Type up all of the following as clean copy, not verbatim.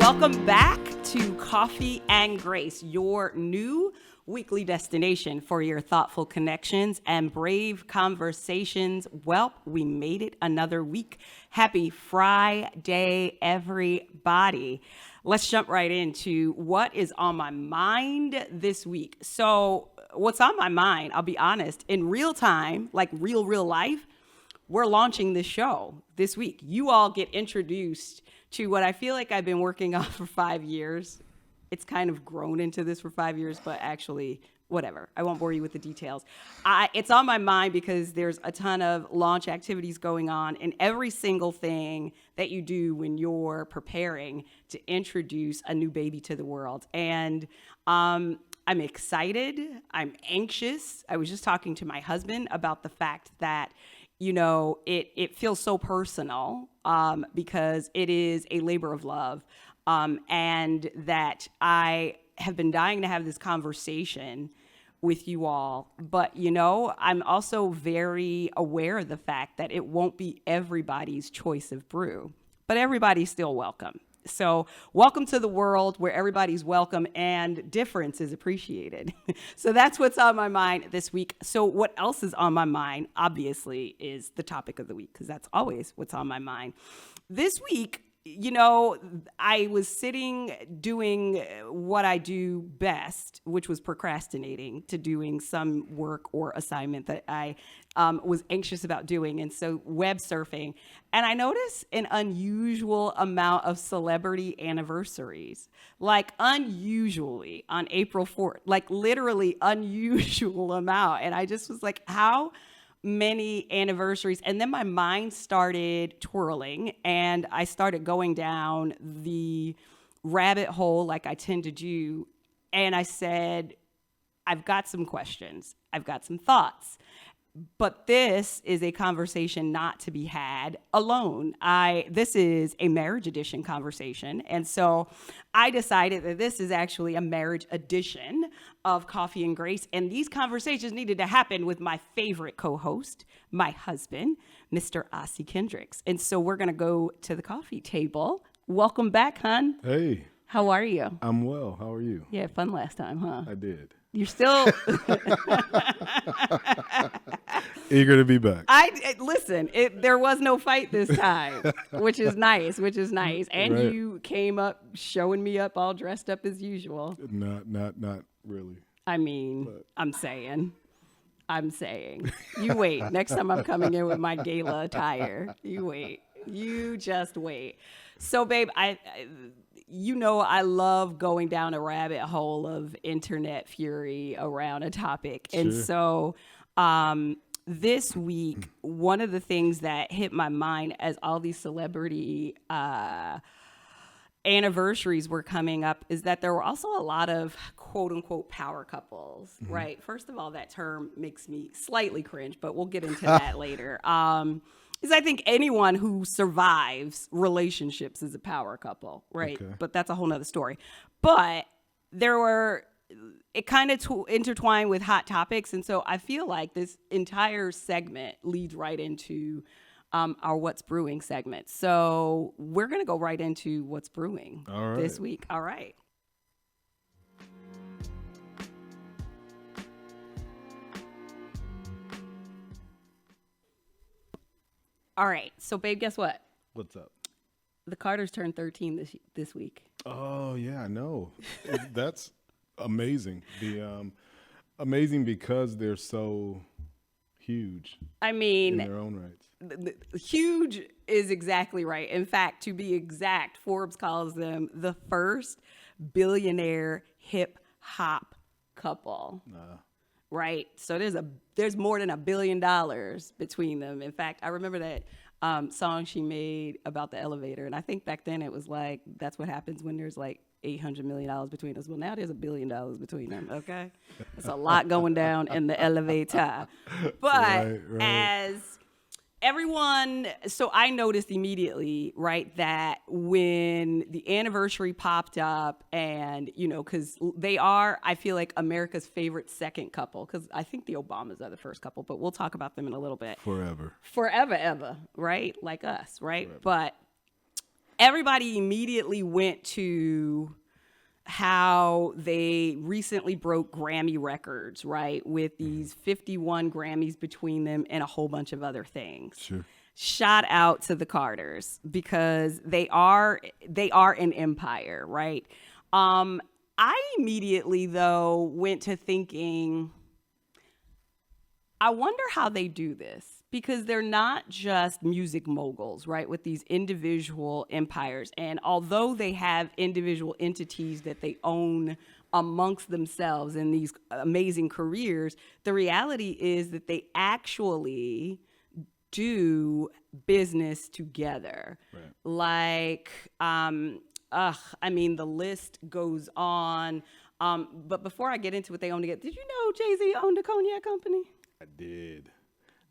Welcome back to Koffee and Grace, your new weekly destination for your thoughtful connections and brave conversations. Well, we made it another week. Happy Friday, everybody. Let's jump right into what is on my mind this week. So what's on my mind, I'll be honest, in real time, like real life, we're launching this show this week. You all get introduced to what I feel like I've been working on for 5 years. It's kind of grown into this for 5 years, but actually, whatever. I won't bore you with the details. It's on my mind because there's a ton of launch activities going on, and every single thing that you do when you're preparing to introduce a new baby to the world. And I'm excited. I'm anxious. I was just talking to my husband about the fact that, you know, it feels so personal because it is a labor of love. And that I have been dying to have this conversation with you all. But, you know, I'm also very aware of the fact that it won't be everybody's choice of brew, but everybody's still welcome. So welcome to the world where everybody's welcome and difference is appreciated. So that's what's on my mind this week. So what else is on my mind, obviously, is the topic of the week, because that's always what's on my mind. This week, you know, I was sitting doing what I do best, which was procrastinating to doing some work or assignment that I was anxious about doing. And so web surfing. And I noticed an unusual amount of celebrity anniversaries, like unusually on April 4th, like literally unusual amount. And I just was like, how many anniversaries? And then my mind started twirling and I started going down the rabbit hole like I tend to do. And I said, I've got some questions. I've got some thoughts. But this is a conversation not to be had alone. This is a marriage edition conversation. And so I decided that this is actually a marriage edition of Koffee and Grace. And these conversations needed to happen with my favorite co-host, my husband, Mr. Ossie Kendricks. And so we're going to go to the coffee table. Welcome back, hon. Hey. How are you? I'm well. How are you? Yeah, fun last time, huh? I did. You're still eager to be back. Listen, there was no fight this time, which is nice. And right. You came up showing me up all dressed up as usual. Not really. I mean, but. I'm saying. You wait. Next time I'm coming in with my gala attire. You wait. You just wait. So, babe, you know, I love going down a rabbit hole of internet fury around a topic. Sure. And so this week, one of the things that hit my mind as all these celebrity anniversaries were coming up is that there were also a lot of quote unquote power couples, right? First of all, that term makes me slightly cringe, but we'll get into that later. Because I think anyone who survives relationships is a power couple, right? Okay. But that's a whole nother story. But it kind of intertwined with hot topics. And so I feel like this entire segment leads right into our What's Brewing segment. So we're going to go right into What's Brewing this week. All right. All right. So, babe, guess what? What's up? The Carters turned 13 this week. Oh, yeah, I know. That's amazing. Amazing because they're so huge. I mean, in their own rights. Huge is exactly right. In fact, to be exact, Forbes calls them the first billionaire hip hop couple. Right? So there's more than $1 billion between them. In fact, I remember that song she made about the elevator. And I think back then it was like, that's what happens when there's like $800 million between us. Well, now there's $1 billion between them, okay? It's a lot going down in the elevator. But right. As everyone, so I noticed immediately, right, that when the anniversary popped up and, you know, because they are, I feel like, America's favorite second couple, because I think the Obamas are the first couple, but we'll talk about them in a little bit. Forever, ever, right? Like us, right? Forever. But everybody immediately went to how they recently broke Grammy records, right? With these 51 Grammys between them and a whole bunch of other things. Sure. Shout out to the Carters because they are an empire, right? I immediately, though, went to thinking, I wonder how they do this. Because they're not just music moguls, right, with these individual empires. And although they have individual entities that they own amongst themselves in these amazing careers, the reality is that they actually do business together. Right. Like, I mean, the list goes on. But before I get into what they own together, did you know Jay-Z owned a cognac company? I did.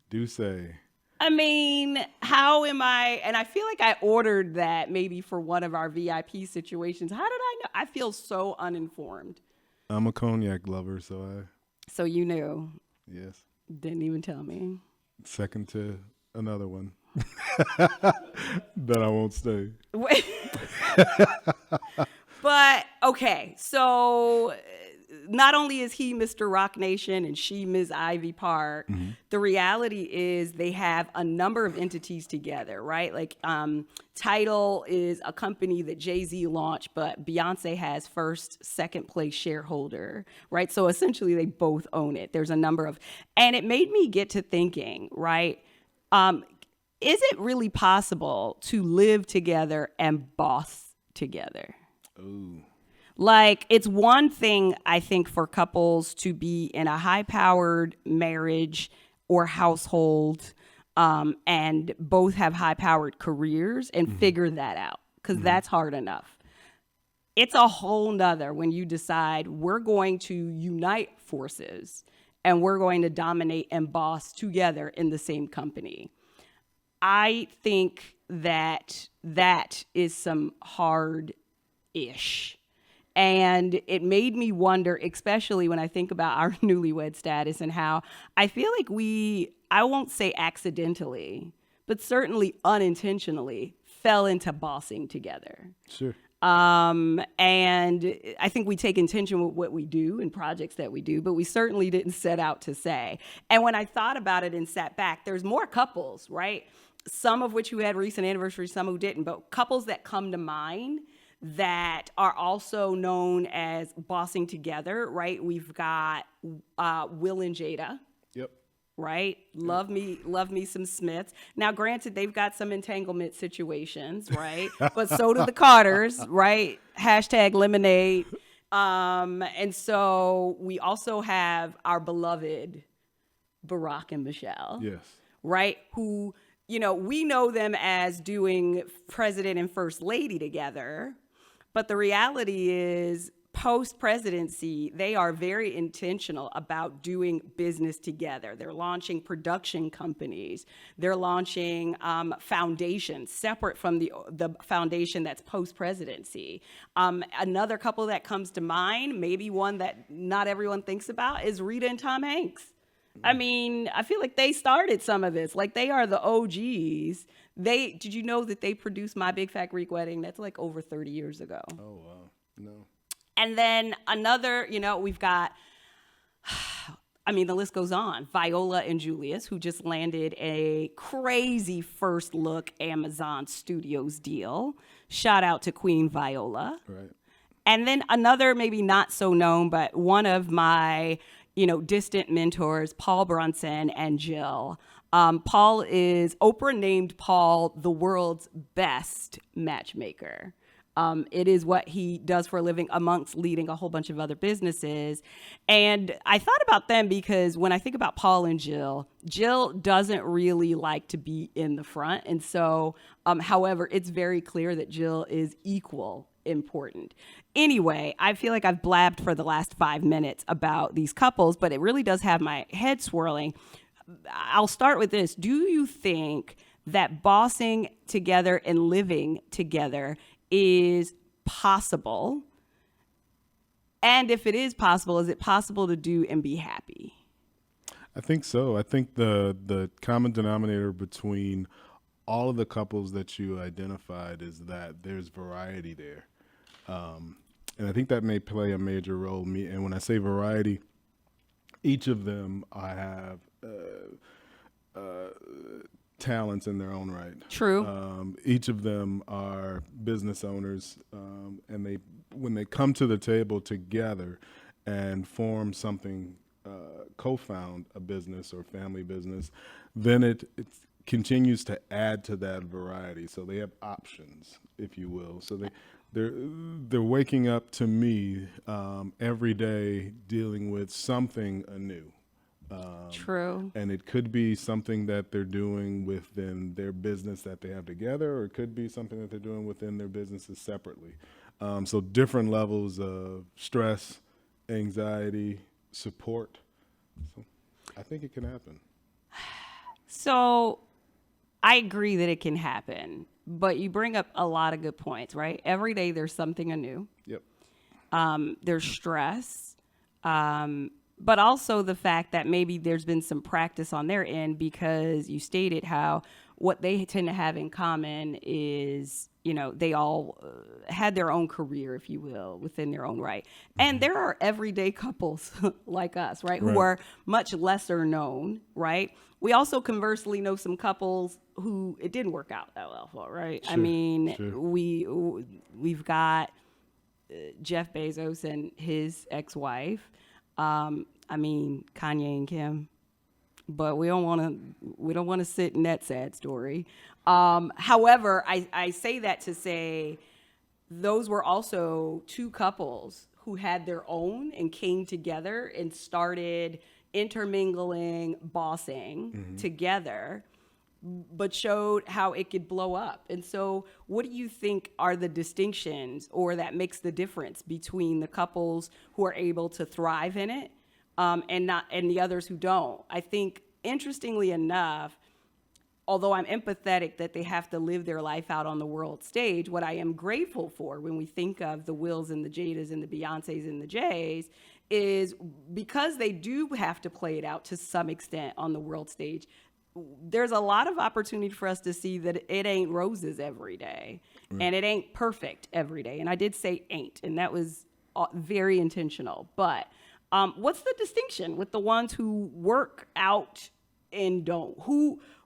Do say. I mean, how am I? And I feel like I ordered that maybe for one of our VIP situations. How did I know? I feel so uninformed. I'm a cognac lover, so So you knew. yes. Didn't even tell me. Second to another one that I won't say. Wait. But, okay, so not only is he Mr. Rock Nation and she Ms. Ivy Park, the reality is they have a number of entities together, right? Like Tidal is a company that Jay-Z launched, but Beyonce has first, second place shareholder, right? So essentially they both own it. There's a number of, and it made me get to thinking, right? Is it really possible to live together and boss together? Ooh. Like, it's one thing, I think, for couples to be in a high-powered marriage or household and both have high-powered careers and figure that out, because that's hard enough. It's a whole nother when you decide we're going to unite forces and we're going to dominate and boss together in the same company. I think that is some hard-ish. And it made me wonder, especially when I think about our newlywed status and how I feel like I won't say accidentally, but certainly unintentionally fell into bossing together. Sure. And I think we take intention with what we do and projects that we do, but we certainly didn't set out to say. And when I thought about it and sat back, there's more couples, right? Some of which who had recent anniversaries, some who didn't, but couples that come to mind that are also known as bossing together, right? We've got Will and Jada. Yep. Right? Love me some Smiths. Now, granted, they've got some entanglement situations, right? But so do the Carters, right? Hashtag lemonade. And so we also have our beloved Barack and Michelle. Yes. Right? Who, we know them as doing president and first lady together. But the reality is, post-presidency, they are very intentional about doing business together. They're launching production companies. They're launching foundations separate from the foundation that's post-presidency. Another couple that comes to mind, maybe one that not everyone thinks about, is Rita and Tom Hanks. I mean, I feel like they started some of this. Like, they are the OGs. Did you know that they produced My Big Fat Greek Wedding? That's like over 30 years ago. Oh, wow. No. And then another, we've got, the list goes on. Viola and Julius, who just landed a crazy first look Amazon Studios deal. Shout out to Queen Viola. Right. And then another, maybe not so known, but one of my, distant mentors, Paul Brunson and Jill. Oprah named Paul the world's best matchmaker. It is what he does for a living amongst leading a whole bunch of other businesses. And I thought about them because when I think about Paul and Jill doesn't really like to be in the front. And so, however, it's very clear that Jill is equal important. Anyway, I feel like I've blabbed for the last 5 minutes about these couples, but it really does have my head swirling. I'll start with this. Do you think that bossing together and living together is possible? And if it is possible, is it possible to do and be happy? I think so. I think the common denominator between all of the couples that you identified is that there's variety there. And I think that may play a major role. And when I say variety, each of them have talents in their own right. True. Each of them are business owners, and when they come to the table together and form something, co-found a business or family business, then it continues to add to that variety. So they have options, if you will. So they're waking up to me every day dealing with something anew. True. And it could be something that they're doing within their business that they have together, or it could be something that they're doing within their businesses separately. So different levels of stress, anxiety, support. So I think it can happen. So I agree that it can happen, but you bring up a lot of good points, right? Every day there's something anew. Yep. There's stress, but also the fact that maybe there's been some practice on their end, because you stated how what they tend to have in common is, they all had their own career, if you will, within their own right. And there are everyday couples like us, right, who are much lesser known, right? We also conversely know some couples who it didn't work out that well for, right? Sure, I mean, sure. we've got Jeff Bezos and his ex-wife. Kanye and Kim, but we don't want to sit in that sad story. However, I say that to say those were also two couples who had their own and came together and started intermingling, bossing together, but showed how it could blow up. And so what do you think are the distinctions, or that makes the difference between the couples who are able to thrive in it and the others who don't? I think, interestingly enough, although I'm empathetic that they have to live their life out on the world stage, what I am grateful for when we think of the Wills and the Jadas and the Beyoncés and the Jays is because they do have to play it out to some extent on the world stage. There's a lot of opportunity for us to see that it ain't roses every day, and it ain't perfect every day. And I did say ain't, and that was very intentional. But what's the distinction with the ones who work out and don't?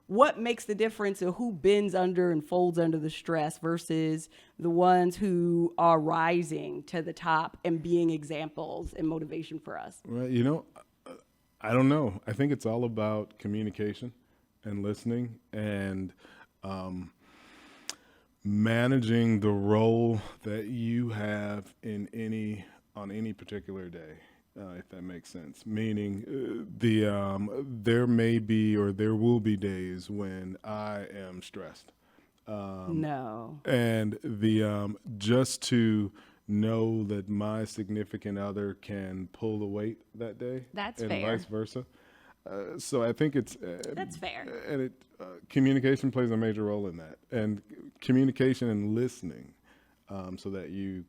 What makes the difference of who bends under and folds under the stress versus the ones who are rising to the top and being examples and motivation for us? Right. I don't know. I think it's all about communication and listening and managing the role that you have on any particular day. If that makes sense. Meaning, there may be or there will be days when I am stressed. No. And just to know that my significant other can pull the weight that day. That's and fair. vice versa. So I think it's That's fair. And communication plays a major role in that, and communication and listening, so that you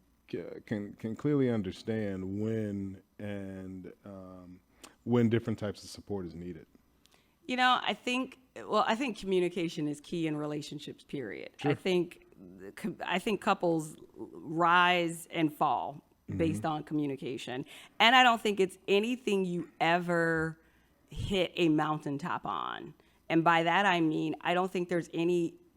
can clearly understand when different types of support is needed. I think communication is key in relationships, period. Sure. I think couples rise and fall based on communication. And I don't think it's anything you ever hit a mountaintop on. And by that, I mean, I don't think there's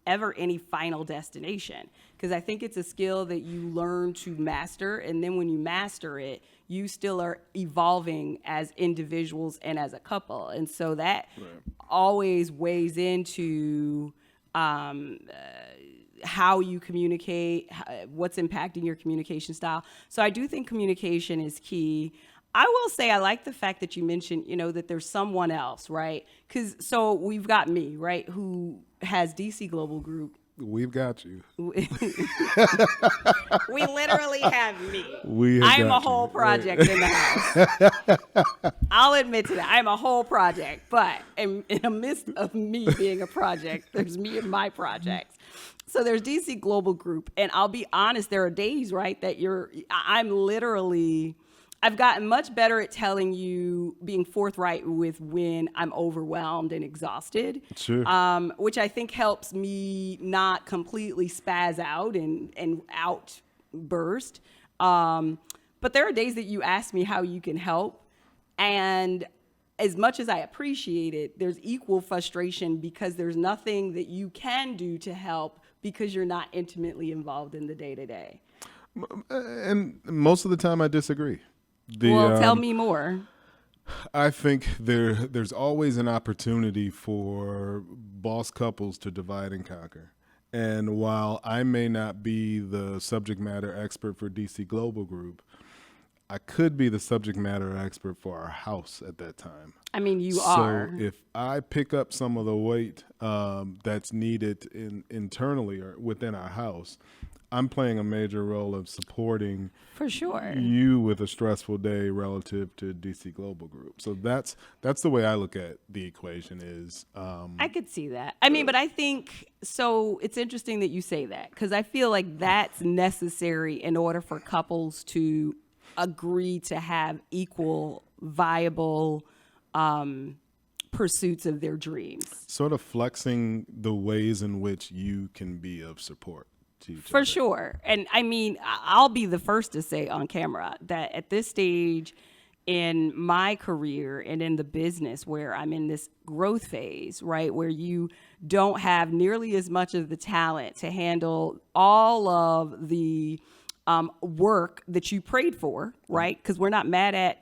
ever any final destination, because I think it's a skill that you learn to master. And then when you master it, you still are evolving as individuals and as a couple. And so that always weighs into how you communicate, what's impacting your communication style. So I do think communication is key. I will say I like the fact that you mentioned, that there's someone else, right? So we've got me, right, who has DC Global Group. We've got you. We literally have me. I am a whole project in the house. I'll admit to that. I'm a whole project. But in the midst of me being a project, there's me and my projects. So there's DC Global Group. And I'll be honest, there are days, right, that I'm literally I've gotten much better at telling you, being forthright with when I'm overwhelmed and exhausted. Sure. Which I think helps me not completely spaz out and outburst. But there are days that you ask me how you can help. And as much as I appreciate it, there's equal frustration because there's nothing that you can do to help because you're not intimately involved in the day-to-day. And most of the time I disagree. Tell me more. I think there's always an opportunity for boss couples to divide and conquer. And while I may not be the subject matter expert for DC Global Group, I could be the subject matter expert for our house at that time. I mean, you are. So if I pick up some of the weight that's needed internally or within our house, I'm playing a major role of supporting For sure. you with a stressful day relative to DC Global Group. So that's the way I look at the equation is. I could see that. I mean, but I think, so it's interesting that you say that because I feel like that's necessary in order for couples to agree to have equal, viable pursuits of their dreams. Sort of flexing the ways in which you can be of support to each For other. sure. And I mean, I'll be the first to say on camera that at this stage in my career and in the business where I'm in this growth phase, right, where you don't have nearly as much of the talent to handle all of the work that you prayed for, right? Because we're not mad at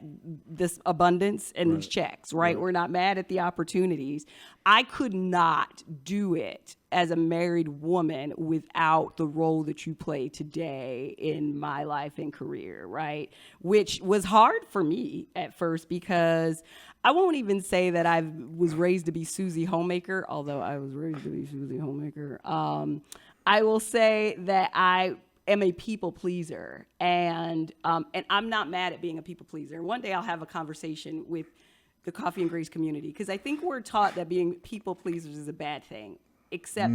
this abundance and these checks, right? We're not mad at the opportunities. I could not do it as a married woman without the role that you play today in my life and career, right? Which was hard for me at first because I won't even say that I was raised to be Susie Homemaker, although I was raised to be Susie Homemaker. I will say that I am a people pleaser, and I'm not mad at being a people pleaser. And one day I'll have a conversation with the Koffee and Grace community because I think we're taught that being people pleasers is a bad thing, except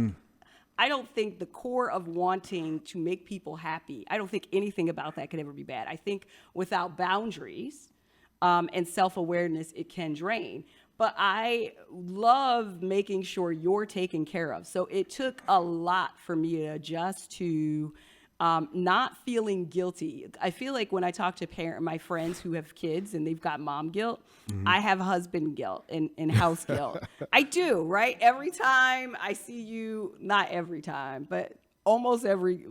I don't think the core of wanting to make people happy, I don't think anything about that could ever be bad. I think without boundaries and self-awareness, it can drain. But I love making sure you're taken care of. So it took a lot for me to adjust to not feeling guilty. I feel like when I talk to my friends who have kids and they've got mom guilt, I have husband guilt and house guilt. I do, right? Every time I see you, not every time, but almost every,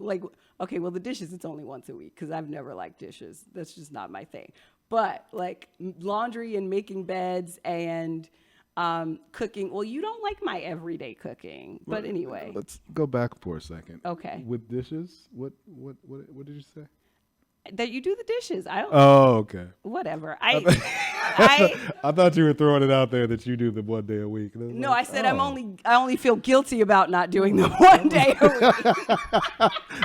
okay, well, the dishes, it's only once a week because I've never liked dishes. That's just not my thing. But like laundry and making beds and cooking. Well, you don't like my everyday cooking, but anyway. Let's go back for a second. Okay. With dishes, what did you say? That you do the dishes. I don't. Oh, okay. Whatever. I thought you were throwing it out there that you do the 1 day a week. No, I said I only feel guilty about not doing the 1 day a week.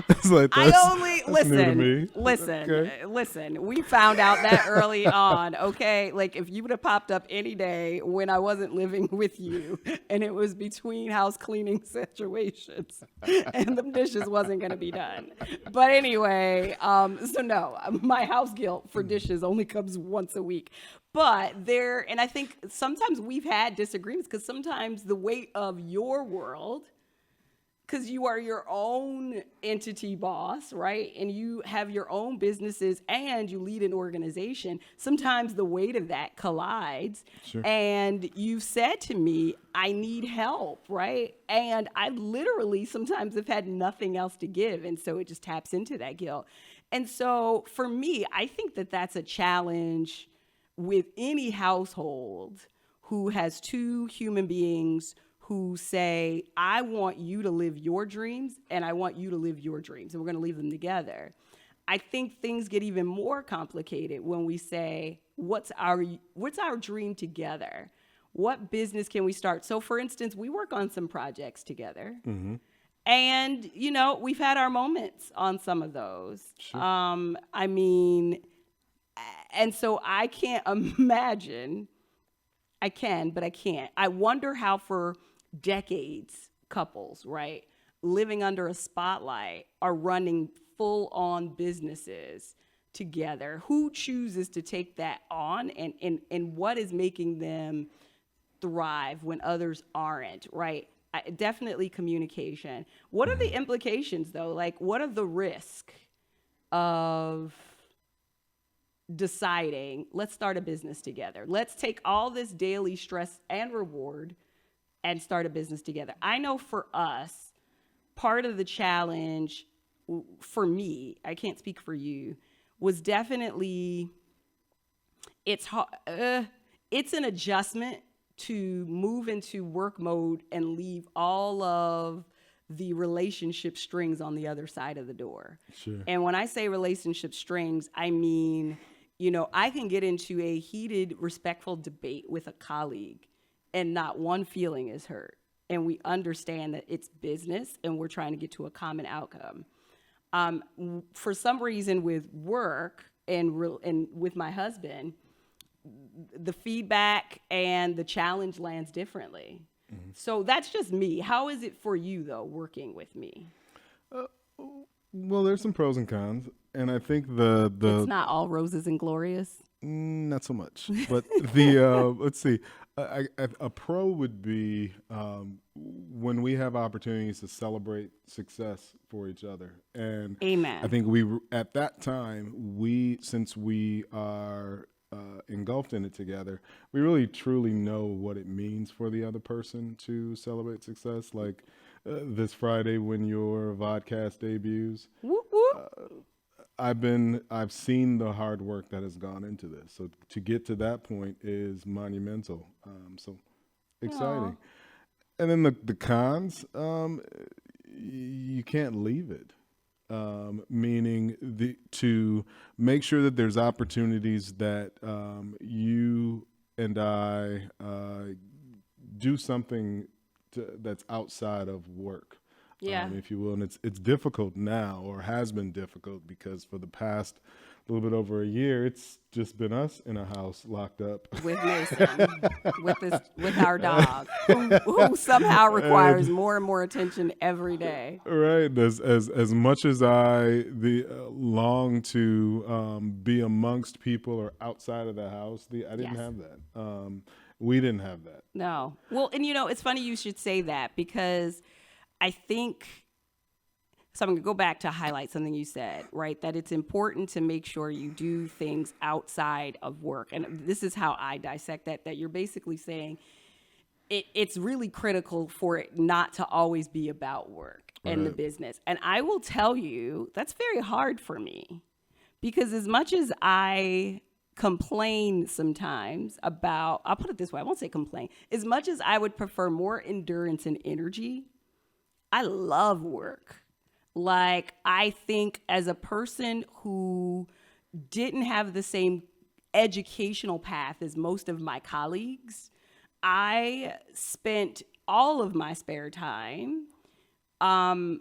It's like, that's new to me. Listen. We found out that early on. Okay, like if you would have popped up any day when I wasn't living with you, and it was between house cleaning situations, and the dishes wasn't going to be done. But anyway, so no, my house guilt for dishes only comes once a week. But and I think sometimes we've had disagreements because sometimes the weight of your world, because you are your own entity boss, right? And you have your own businesses and you lead an organization. Sometimes the weight of that collides. Sure. And you've said to me, I need help, right? And I literally sometimes have had nothing else to give. And so it just taps into that guilt. And so for me, I think that that's a challenge with any household who has two human beings who say, I want you to live your dreams and I want you to live your dreams, and we're going to leave them together. I think things get even more complicated when we say, what's our dream together? What business can we start? So for instance, we work on some projects together. Mm-hmm. And, we've had our moments on some of those. Sure. And so I can't imagine, I can, but I can't. I wonder how for decades, couples, right, living under a spotlight are running full-on businesses together? Who chooses to take that on, and what is making them thrive when others aren't, right? Definitely communication. What are the implications, though? Like, what are the risks of deciding, let's start a business together? Let's take all this daily stress and reward and start a business together. I know for us, part of the challenge for me, I can't speak for you, was definitely it's an adjustment to move into work mode and leave all of the relationship strings on the other side of the door. Sure. And when I say relationship strings, I mean, I can get into a heated, respectful debate with a colleague and not one feeling is hurt. And we understand that it's business and we're trying to get to a common outcome. For some reason with work and with my husband, the feedback and the challenge lands differently. Mm-hmm. So that's just me. How is it for you, though, working with me? Well, there's some pros and cons, and I think the it's not all roses and glorious. Not so much, but let's see. A pro would be when we have opportunities to celebrate success for each other, and Amen. I think at that time since we are engulfed in it together, we really truly know what it means for the other person to celebrate success. Like this Friday when your vodcast debuts. Whoop, whoop. I've seen the hard work that has gone into this. So to get to that point is monumental. So exciting. Aww. And then the cons, you can't leave it. Meaning to make sure that there's opportunities that you and I do something that's outside of work. Yeah. If you will. And it's difficult now, or has been difficult, because for the past little bit over a year, it's just been us in a house locked up. With Mason, with our dog, who somehow requires more and more attention every day. Right. As much as I long to be amongst people or outside of the house, I didn't have that. We didn't have that. No. Well, and it's funny you should say that, because I think, so I'm going to go back to highlight something you said, right? That it's important to make sure you do things outside of work. And this is how I dissect that you're basically saying it's really critical for it not to always be about work and the business. And I will tell you, that's very hard for me, because as much as I complain sometimes about, I'll put it this way, I won't say complain, as much as I would prefer more endurance and energy, I love work. Like, I think as a person who didn't have the same educational path as most of my colleagues, I spent all of my spare time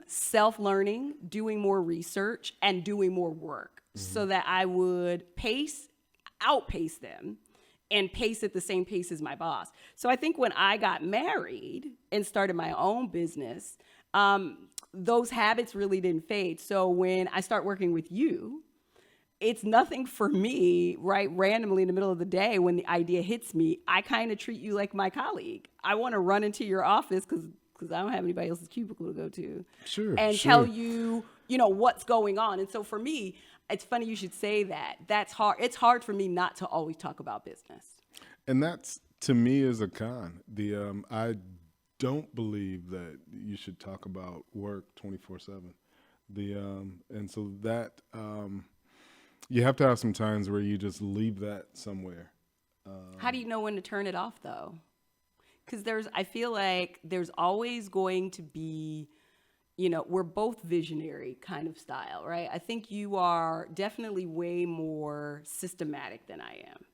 self-learning, doing more research, and doing more work, so that I would outpace them and pace at the same pace as my boss. So I think when I got married and started my own business, those habits really didn't fade. So when I start working with you, it's nothing for me, right? Randomly in the middle of the day when the idea hits me, I kind of treat you like my colleague. I want to run into your office because I don't have anybody else's cubicle to go to. Sure. And tell you, what's going on. And so for me, it's funny you should say that. That's hard. It's hard for me not to always talk about business. And that's, to me, is a con. I don't believe that you should talk about work 24/7. And so that you have to have some times where you just leave that somewhere. How do you know when to turn it off, though? Because I feel like there's always going to be, we're both visionary kind of style, right? I think you are definitely way more systematic than I am.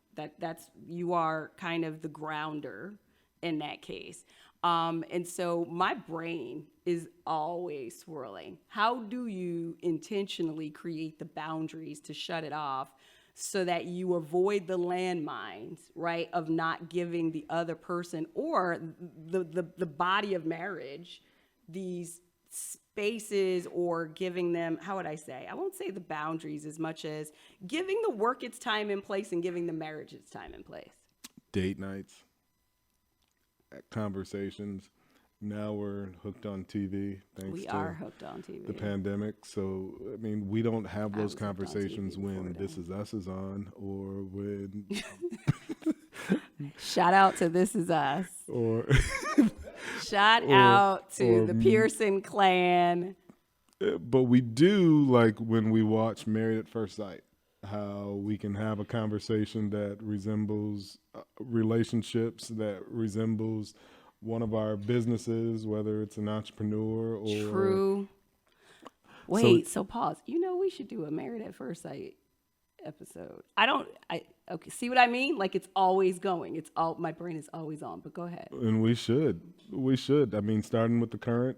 You are kind of the grounder in that case. And so my brain is always swirling. How do you intentionally create the boundaries to shut it off so that you avoid the landmines, right, of not giving the other person or the body of marriage these spaces or giving them, how would I say? I won't say the boundaries as much as giving the work its time and place and giving the marriage its time and place. Date nights, conversations. Now we're hooked on TV We thanks are to hooked on TV. the pandemic. So, I mean, we don't have I those was hooked on conversations TV before when then. This Is Us is on, or when, Shout out to This Is Us. or Shout out to or the Pearson clan. but we do like when we watch Married at First Sight, how we can have a conversation that resembles relationships, that resembles one of our businesses, whether it's an entrepreneur or True. Wait, so pause. You know, we should do a Married at First Sight episode. Okay, see what I mean? Like it's always going. My brain is always on, but go ahead. And we should. I mean, starting with the current,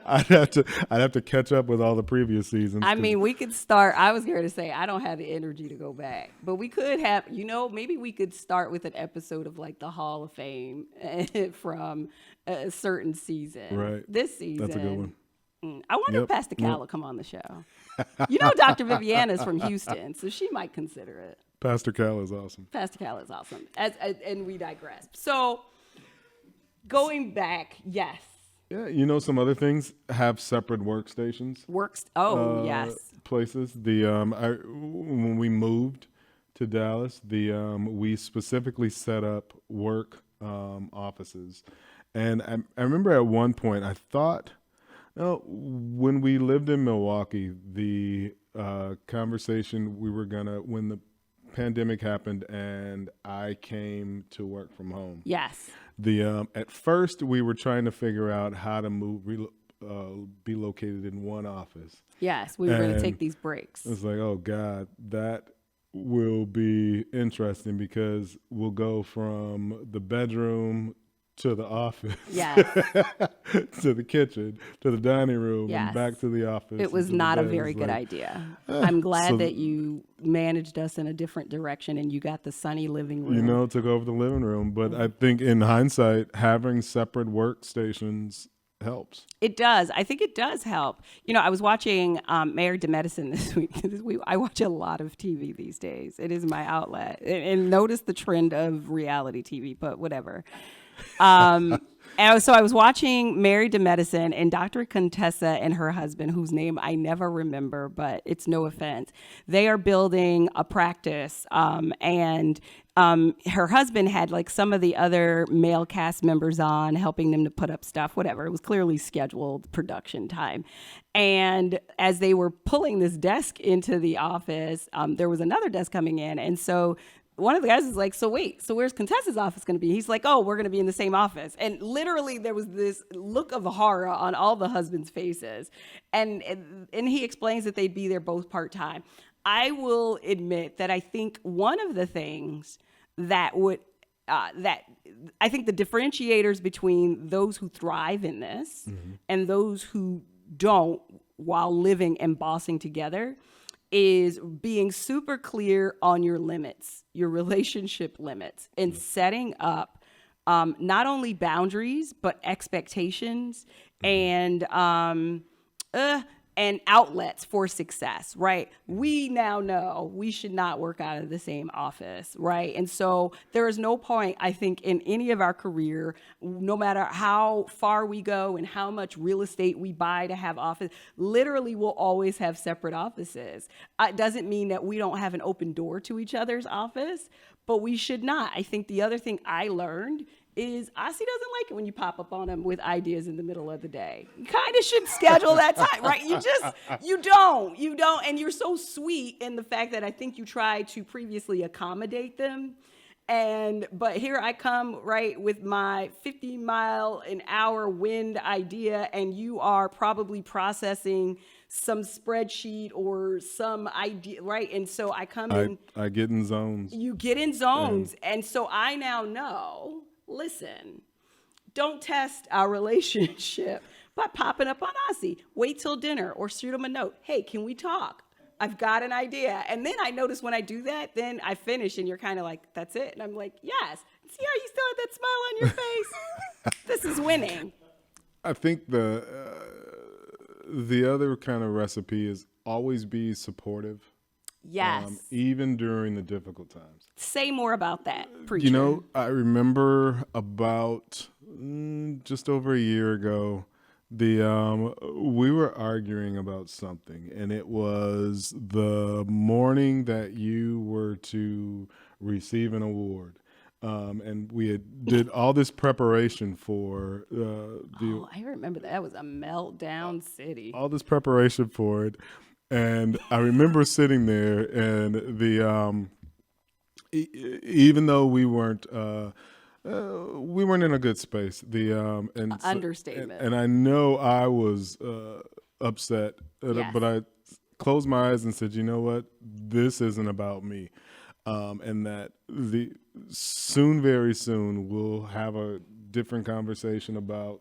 I'd have to catch up with all the previous seasons. I mean, we could start. I was going to say I don't have the energy to go back, but we could have. Maybe we could start with an episode of like the Hall of Fame from a certain season. Right. This season. That's a good one. I wonder if Pastor Cal will come on the show. Dr. Viviana's from Houston, so she might consider it. Pastor Cal is awesome. Pastor Cal is awesome. And we digress. So going back, yes. Yeah, some other things have separate workstations. Yes. Places. When we moved to Dallas, we specifically set up work offices, and I remember at one point I thought. When we lived in Milwaukee, the conversation when the pandemic happened and I came to work from home. Yes. At first we were trying to figure out how to be located in one office. Yes, we were going to take these breaks. It's like, oh God, that will be interesting because we'll go from the bedroom to the office, yes, to the kitchen, to the dining room, yes. and back to the office. It was not a very good idea. I'm glad that you managed us in a different direction and you got the sunny living room. Took over the living room. But I think in hindsight, having separate workstations helps. It does. I think it does help. I was watching Married to Medicine this week. I watch a lot of TV these days. It is my outlet. And notice the trend of reality TV, but whatever. And so I was watching Married to Medicine, and Dr. Contessa and her husband, whose name I never remember, but it's no offense, they are building a practice. And her husband had like some of the other male cast members on, helping them to put up stuff, whatever. It was clearly scheduled production time. And as they were pulling this desk into the office, there was another desk coming in. And so one of the guys is like, so where's Contessa's office going to be? He's like, oh, we're going to be in the same office. And literally there was this look of horror on all the husbands' faces. And he explains that they'd be there both part-time. I will admit that I think one of the things that I think the differentiators between those who thrive in this and those who don't while living and bossing together is being super clear on your limits, your relationship limits, and setting up not only boundaries, but expectations and outlets for success, right? We now know we should not work out of the same office, right? And so there is no point, I think, in any of our career, no matter how far we go and how much real estate we buy to have office, literally we'll always have separate offices. It doesn't mean that we don't have an open door to each other's office, but we should not. I think the other thing I learned is Ossie doesn't like it when you pop up on him with ideas in the middle of the day. You kind of should schedule that time, right? You don't. And you're so sweet in the fact that I think you try to previously accommodate them. But here I come, right, with my 50-mile-an-hour wind idea, and you are probably processing some spreadsheet or some idea, right? And so I come in. I get in zones. You get in zones. Yeah. And so I now know, listen, don't test our relationship by popping up on Ossie. Wait till dinner or shoot him a note. Hey, can we talk? I've got an idea. And then I notice when I do that, then I finish and you're kind of like, that's it. And I'm like, yes. See how you still have that smile on your face? This is winning. I think the other kind of recipe is always be supportive, Yes. even during the difficult times. Say more about that, preacher. You know, I remember about just over a year ago, we were arguing about something, and it was the morning that you were to receive an award. And we did all this preparation for Oh, I remember that. That was a meltdown city. all this preparation for it. And I remember sitting there, and even though we weren't in a good space. Understatement. And I know I was upset, Yes. but I closed my eyes and said, you know what, this isn't about me, and that very soon, we'll have a different conversation about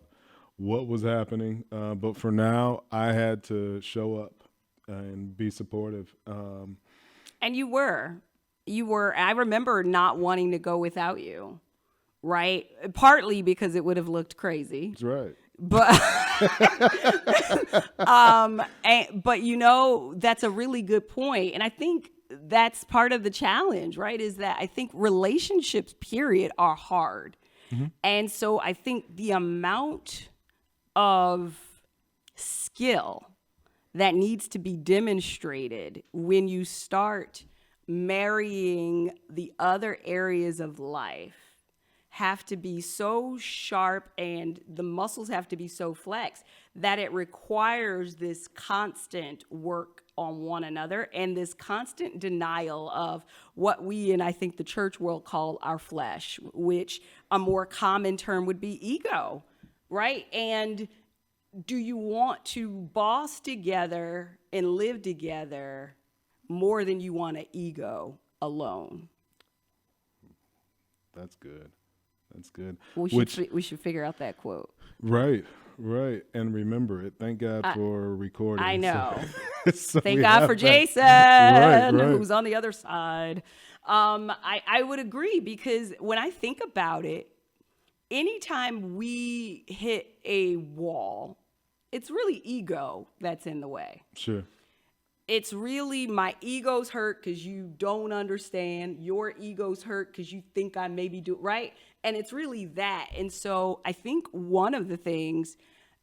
what was happening. But for now, I had to show up and be supportive. And you were. I remember not wanting to go without you, right? Partly because it would have looked crazy. That's right. But but you know, that's a really good point. And I think that's part of the challenge, right? Is that I think relationships, period, are hard. Mm-hmm. And so I think the amount of skill that needs to be demonstrated when you start marrying the other areas of life have to be so sharp, and the muscles have to be so flexed that it requires this constant work on one another and this constant denial of what we, and I think the church world, call our flesh, which a more common term would be ego, right? And do you want to boss together and live together more than you want an ego alone? That's good. That's good. We should figure out that quote. Right. And remember it. Thank God for recording. I know. So Thank God for that. Jason, Right. who's on the other side. I would agree, because when I think about it, anytime we hit a wall, it's really ego that's in the way. Sure. It's really my ego's hurt because you don't understand. Your ego's hurt because you think I maybe do, right? And it's really that. And so I think one of the things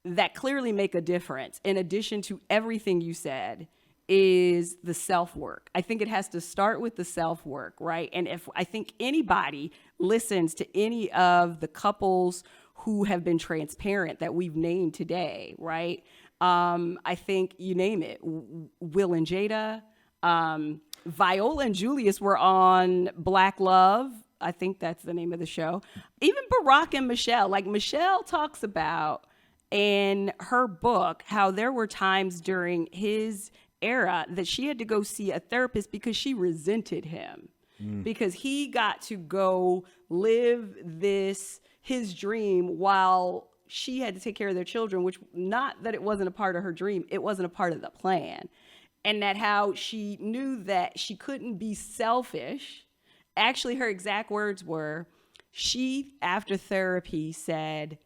that clearly make a difference, in addition to everything you said, is the self-work. I think it has to start with the self-work, right? And if I think anybody listens to any of the couples who have been transparent that we've named today, right? I think you name it, Will and Jada, Viola and Julius were on Black Love. I think that's the name of the show. Even Barack and Michelle, like Michelle talks about in her book how there were times during his era that she had to go see a therapist because she resented him, because he got to go live his dream while she had to take care of their children, which, not that it wasn't a part of her dream, it wasn't a part of the plan. And that how she knew that she couldn't be selfish. Actually, her exact words were, she, after therapy, said,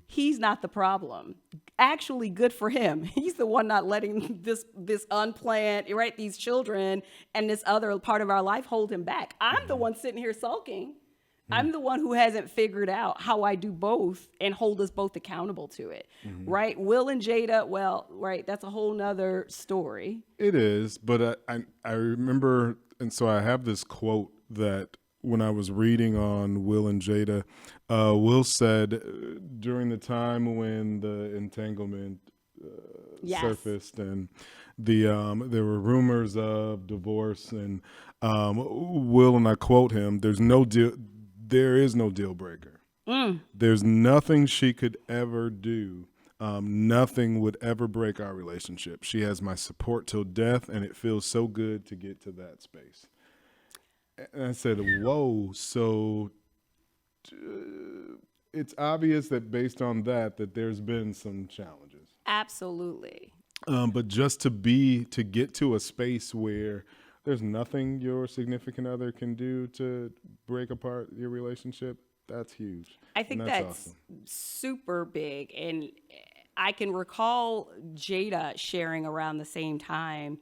he's not the problem. Actually, good for him. He's the one not letting this unplanned, right, these children and this other part of our life hold him back. I'm the one sitting here sulking. I'm the one who hasn't figured out how I do both and hold us both accountable to it, right? Will and Jada, well, right, that's a whole nother story. It is, but I remember, and so I have this quote that when I was reading on Will and Jada, Will said during the time when the entanglement surfaced and there were rumors of divorce, and Will, and I quote him, there is no deal breaker. There's nothing she could ever do. Nothing would ever break our relationship. She has my support till death, and it feels so good to get to that space. And I said, whoa, so it's obvious that based on that there's been some challenges. Absolutely. But just to get to a space where there's nothing your significant other can do to break apart your relationship, That's huge. I think And that's awesome. super big. And I can recall Jada sharing around the same time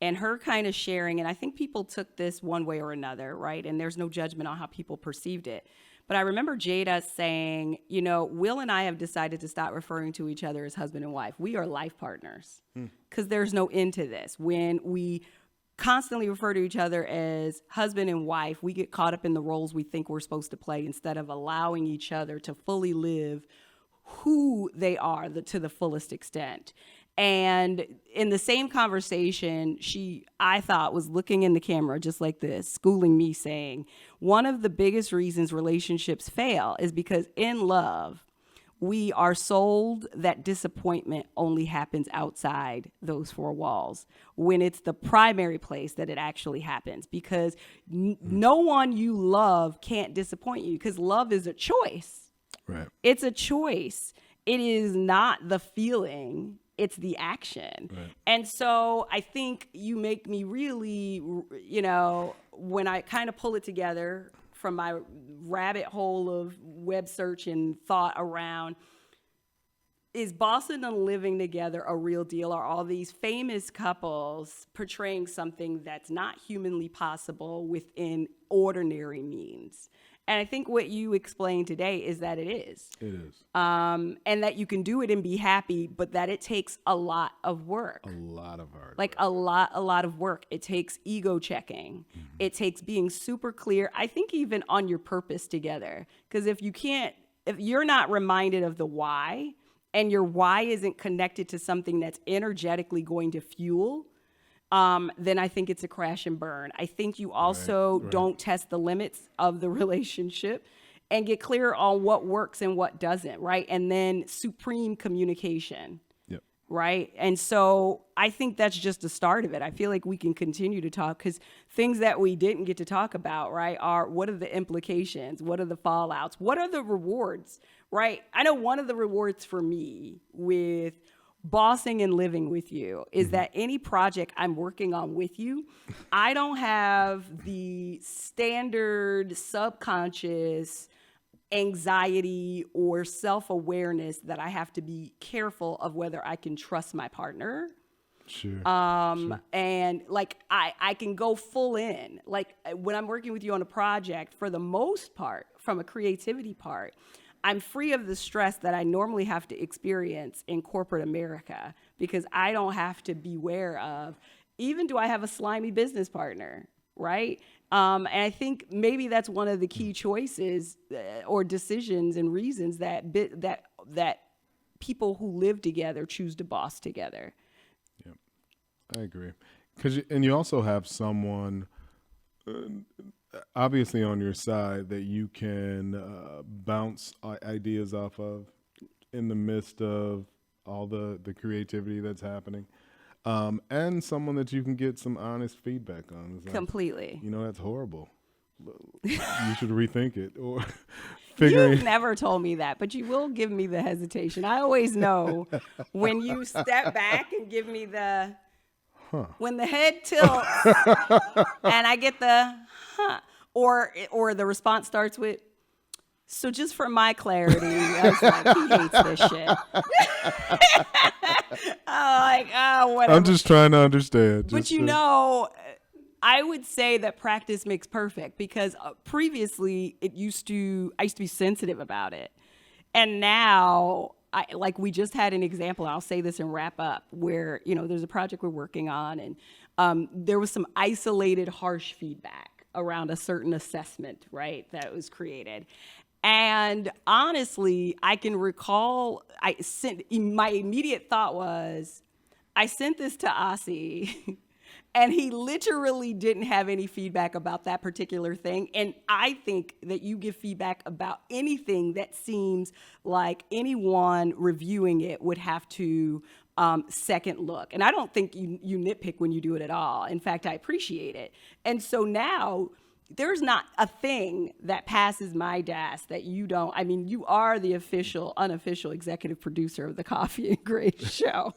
and her kind of sharing. And I think people took this one way or another, right? And there's no judgment on how people perceived it. But I remember Jada saying, you know, Will and I have decided to stop referring to each other as husband and wife. We are life partners because there's no end to this. When we constantly refer to each other as husband and wife, we get caught up in the roles we think we're supposed to play instead of allowing each other to fully live who they are to the fullest extent. And in the same conversation, I thought, was looking in the camera just like this, schooling me, saying, one of the biggest reasons relationships fail is because in love, we are sold that disappointment only happens outside those four walls, when it's the primary place that it actually happens, because no one you love can't disappoint you, because love is a choice. Right. It's a choice. It is not the feeling, it's the action. Right. And so I think you make me really, you know, when I kind of pull it together from my rabbit hole of web search and thought around, is bossing and living together a real deal? Are all these famous couples portraying something that's not humanly possible within ordinary means? And I think what you explained today is that it is. It is. And that you can do it and be happy, but that it takes a lot of work. A lot of hard Like a lot of work. It takes ego checking. It takes being super clear, I think, even on your purpose together. Because if you're not reminded of the why, and your why isn't connected to something that's energetically going to fuel, then I think it's a crash and burn. I think you also don't test the limits of the relationship and get clear on what works and what doesn't, right? And then supreme communication, Yep. right? And so I think that's just the start of it. I feel like we can continue to talk, because things that we didn't get to talk about, right, are what are the implications? What are the fallouts? What are the rewards, right? I know one of the rewards for me with bossing and living with you is that any project I'm working on with you, I don't have the standard subconscious anxiety or self-awareness that I have to be careful of whether I can trust my partner. Sure. And like, I can go full in. Like when I'm working with you on a project, for the most part, from a creativity part, I'm free of the stress that I normally have to experience in corporate America, because I don't have to beware of, even do I have a slimy business partner, right? And I think maybe that's one of the key choices or decisions and reasons that people who live together choose to boss together. Yep. I agree. And you also have someone obviously on your side that you can bounce ideas off of in the midst of all the creativity that's happening. And someone that you can get some honest feedback on. It's like, Completely. you know, that's horrible. You should rethink it. Or You've never told me that, but you will give me the hesitation. I always know when you step back and give me the, when the head tilts and I get the, or the response starts with, so just for my clarity, I was like, he hates this shit. Whatever. I'm just trying to understand. But you know, I would say that practice makes perfect, because previously I used to be sensitive about it. And now, like we just had an example, I'll say this and wrap up, where, you know, there's a project we're working on, and there was some isolated harsh feedback around a certain assessment, right, that was created. And honestly, I can recall, my immediate thought was, I sent this to Ossie, and he literally didn't have any feedback about that particular thing. And I think that you give feedback about anything that seems like anyone reviewing it would have to second look. And I don't think you nitpick when you do it at all. In fact, I appreciate it. And so now, there's not a thing that passes my desk that you don't. I mean, you are the unofficial executive producer of the Koffee Grace show.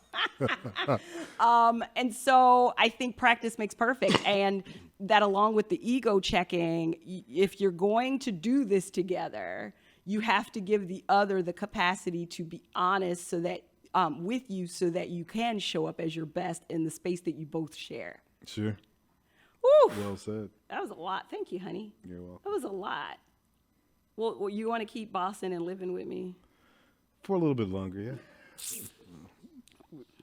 And so I think practice makes perfect. And that along with the ego checking, if you're going to do this together, you have to give the other the capacity to be honest so that with you so that you can show up as your best in the space that you both share. Sure. Woo! Well said. That was a lot. Thank you, honey. You're welcome. That was a lot. Well, you want to keep bossing and living with me? For a little bit longer, yeah.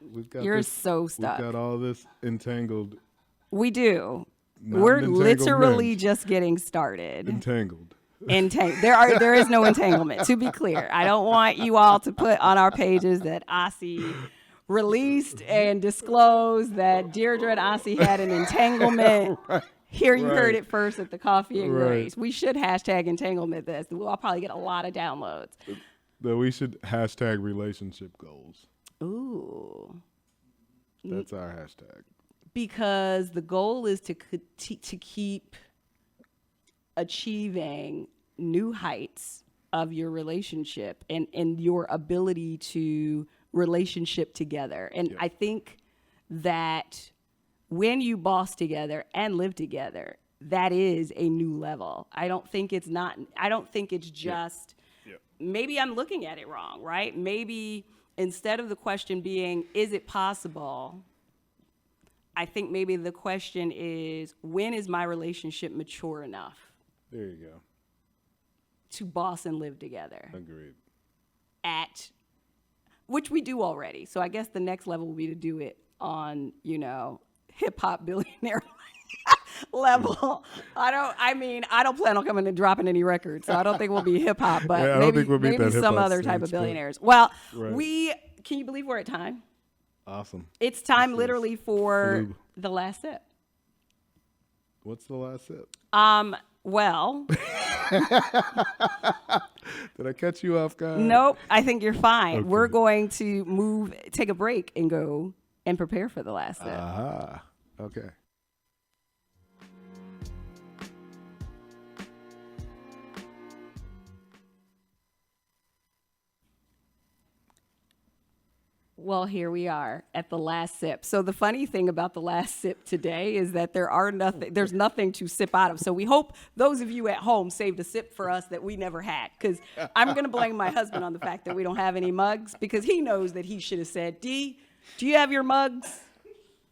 We've got You're this, so stuck. We've got all this entangled. We do. Not We're an entangled literally mess. just getting started. Entangled. There is no entanglement, to be clear. I don't want you all to put on our pages that Ossie released and disclosed that Deirdre and Ossie had an entanglement. Right. Here you heard Right. it first at the Koffee and Right. Grace. We should hashtag entanglement this. We'll all probably get a lot of downloads. That we should hashtag relationship goals. Ooh. That's our hashtag. Because the goal is to keep achieving new heights of your relationship and your ability to relationship together. And Yeah. I think that when you boss together and live together, that is a new level. I don't think it's just, Yeah. maybe I'm looking at it wrong, right? Maybe instead of the question being, is it possible? I think maybe the question is, when is my relationship mature enough There you go. to boss and live together? Agreed. Which we do already. So I guess the next level will be to do it on, hip hop billionaire level. I don't plan on coming and dropping any records. So I don't think we'll be hip hop, but Yeah, I don't maybe, think we'll be maybe that some hip-hop other type of stage, but- billionaires. Well, Right. can you believe we're at time? Awesome. It's time This is literally for flew. the last sip. What's the last sip? Well, Did I catch you off guard? nope, I think you're fine. Okay. We're going to take a break and go and prepare for the last sip. Aha. Okay. Well, here we are at the last sip. So the funny thing about the last sip today is that there's nothing to sip out of. So we hope those of you at home saved a sip for us that we never had. Because I'm going to blame my husband on the fact that we don't have any mugs, because he knows that he should have said, D, do you have your mugs?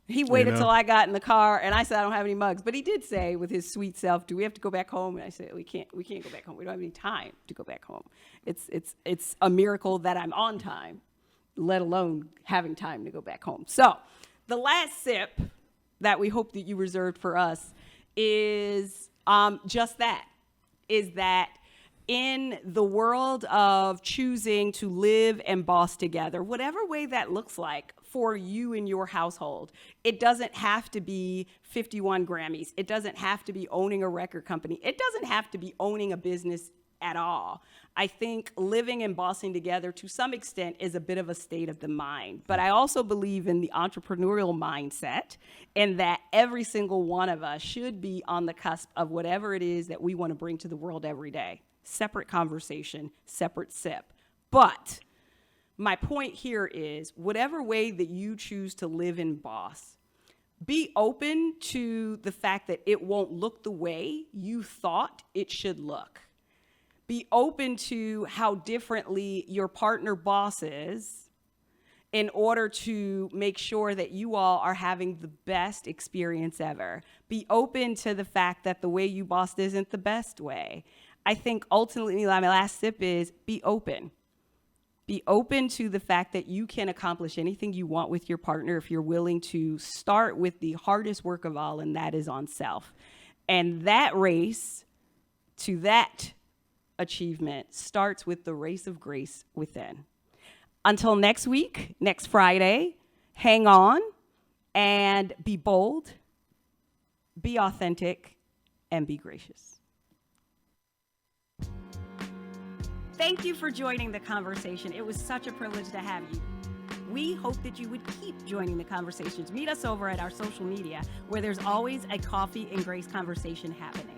He waited till I got in the car, and I said, I don't have any mugs. But he did say with his sweet self, do we have to go back home? And I said, we can't go back home. We don't have any time to go back home. It's a miracle that I'm on time, let alone having time to go back home. So the last sip that we hope that you reserved for us is just that, is that in the world of choosing to live and boss together, whatever way that looks like for you and your household, it doesn't have to be 51 Grammys. It doesn't have to be owning a record company. It doesn't have to be owning a business at all. I think living and bossing together to some extent is a bit of a state of the mind. But I also believe in the entrepreneurial mindset, and that every single one of us should be on the cusp of whatever it is that we want to bring to the world every day. Separate conversation, separate sip. But my point here is, whatever way that you choose to live and boss, be open to the fact that it won't look the way you thought it should look. Be open to how differently your partner bosses in order to make sure that you all are having the best experience ever. Be open to the fact that the way you bossed isn't the best way. I think ultimately, my last sip is be open. Be open to the fact that you can accomplish anything you want with your partner if you're willing to start with the hardest work of all, and that is on self. And that race to that achievement starts with the race of grace within. Until next week, next Friday, hang on and be bold, be authentic, and be gracious. Thank you for joining the conversation. It was such a privilege to have you. We hope that you would keep joining the conversations. Meet us over at our social media, where there's always a Koffee and Grace conversation happening.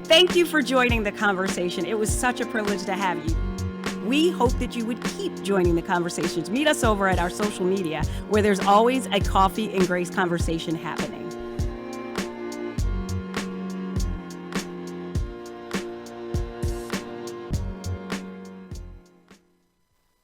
Thank you for joining the conversation. It was such a privilege to have you. We hope that you would keep joining the conversations. Meet us over at our social media, where there's always a Coffee and Grace conversation happening.